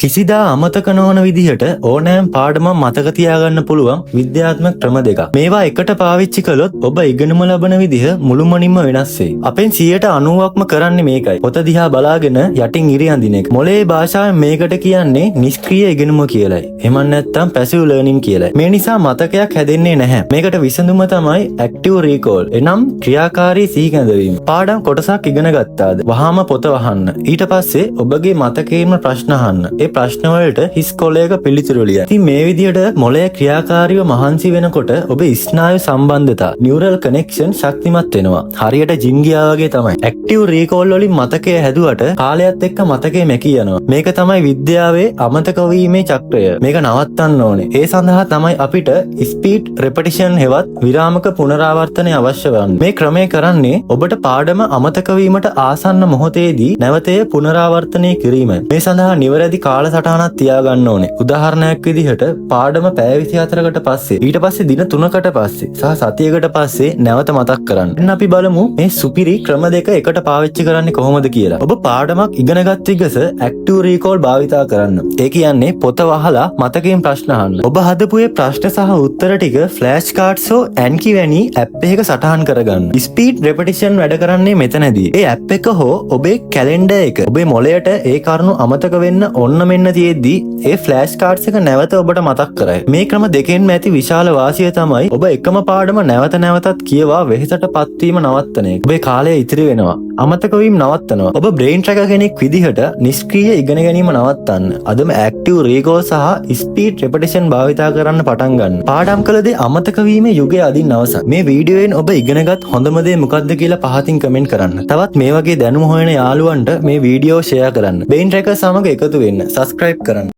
කිසිදා අමතක නොවන විදිහට ඕනෑම පාඩමක් මතක තියාගන්න පුළුවන් විද්‍යාත්මක ක්‍රම දෙකක්. මේවා එකට පාවිච්චි කළොත් ඔබ ඉගෙනම ලබන විදිහ මුළුමනින්ම වෙනස් වෙයි. අපෙන් 90%ක්ම කරන්නේ මේකයි. පොත දිහා බලාගෙන යටින් ඉරි අඳින එක. මොලේ භාෂාවෙන් මේකට කියන්නේ නිෂ්ක්‍රීය ඉගෙනුම කියලයි. එහෙම නැත්නම් පැසිව් ලර්නින් කියලයි. මේ නිසා මතකයක් හැදෙන්නේ නැහැ. මේකට විසඳුම තමයි ඇක්ටිව් රීකෝල්. එනම් ක්‍රියාකාරී සිහිකැඳවීම. පාඩම් කොටසක් ඉගෙන ගත්තාද? වහාම පොත වහන්න. ඊට පස්සේ ඔබගේ මතකයේම ප්‍රශ්න අහන්න. ඒ ප්‍රශ්න වලට හිස් කොලයක පිළිතුරු ලියන්න. ඉතින් මේ විදිහට මොළය ක්‍රියාකාරීව මහන්සි වෙනකොට ඔබේ ස්නායු සම්බන්ධතා නියුරල් කනෙක්ෂන් ශක්තිමත් වෙනවා. හරියට ජිම් ගියා වගේ තමයි. ඇක්ටිව් රීකෝල් වලින් මතකය හැදුවට කාලයත් එක්ක මතකය මැකී යනවා. මේක තමයි විද්‍යාවේ අමතක වීමේ චක්‍රය. මේක නවත්තන්න ඕනේ. ඒ සඳහා තමයි අපිට ස්පීඩ් රෙපිටිෂන් හෙවත් විරාමක පුනරාවර්තනය අවශ්‍ය වන්නේ. මේ ක්‍රමය කරන්නේ ඔබට පාඩම අමතක වීමට ආසන්න මොහොතේදී නැවතය පුනරාවර්තනය කිරීම. මේ සඳහා නිවැරදි කාලසටහනක් තියාගන්න ඕනේ. උදාහරණයක් විදිහට පාඩම පැය 24කට පස්සේ ඊට පස්සේ දින 3කට පස්සේ සහ සතියකට පස්සේ නැවත මතක් කරන්න. දැන් අපි බලමු මේ සුපිරි ක්‍රම දෙක එකට පාවිච්චි කරන්නේ කොහොමද කියලා. ඔබ පාඩමක් ඉගෙනගත් විගස ඇක්ටිව් රීකෝල් භාවිතා කරන්න. ඒ කියන්නේ පොත වහලා මතකයෙන් ප්‍රශ්න අහන්න. ඔබ හදපු ඒ ප්‍රශ්න සහ උත්තර ටික ෆ්ලෑෂ් කාඩ්ස් හෝ ඇන්කි වැනි ඇප් එකක සටහන් කරගන්න. ස්පීඩ් රෙපිටිෂන් වැඩ කරන්නේ මෙතනදී. ඒ ඇප් එක හෝ ඔබේ කැලෙන්ඩර් එක ඔබේ මොළයට ඒ කරුණු අමතක වෙන්න ඔන්න මෙන්න තියෙද්දී ඒ ෆ්ලෑෂ් කාඩ්ස් එක නැවත ඔබට මතක් කරයි. මේ ක්‍රම දෙකෙන්ම ඇති විශාල වාසිය තමයි ඔබ එකම පාඩම නැවත නැවතත් කියවා වෙහෙසට පත්වීම නවත්තන එක. ඔබේ කාලය ඉතිරි වෙනවා. අමතක වීම නවත්තනවා. ඔබ බ්‍රේන් ට්‍රැකර් කෙනෙක් විදිහට නිෂ්ක්‍රීය ඉගෙන ගැනීම නවත්තන්න. අදම ඇක්ටිව් රීකෝල් සහ ස්පීඩ් රෙපිටිෂන් භාවිතා කරන්න පටන් ගන්න. පාඩම් කළ දේ අමතක වීමේ යුගය අදින් අවසන්. මේ වීඩියෝයෙන් ඔබ ඉගෙනගත් හොඳම දේ මොකක්ද කියලා පහතින් කමෙන්ට් කරන්න. තවත් මේ වගේ දැනුම හොයන යාළුවන්ට මේ වීඩියෝ ෂෙයා කරන්න. බ්‍රේන් ට්‍රැකර් සමග එකතු වෙන්න. සබ්ස්ක්‍රයිබ් කරන්න.